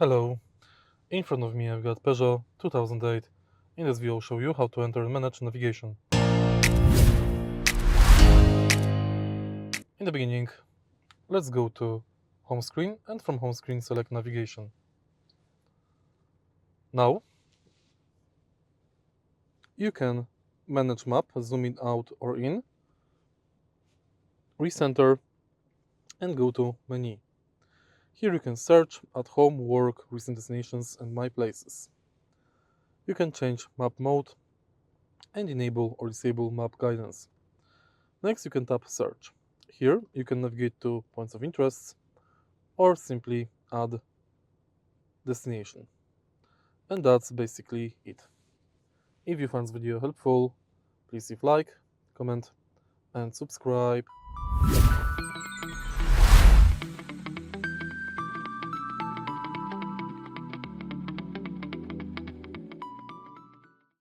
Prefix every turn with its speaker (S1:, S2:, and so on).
S1: Hello, in front of me I've got Peugeot 2008. In this video I'll show you how to enter and manage navigation. In the beginning, let's go to home screen and from home screen select navigation. Now, you can manage map, zoom in out or in, recenter and go to menu. Here you can search at home, work, recent destinations and my places. You can change map mode and enable or disable map guidance. Next you can tap search. Here you can navigate to points of interest or simply add destination. And that's basically it. If you found this video helpful, please leave like, comment and subscribe.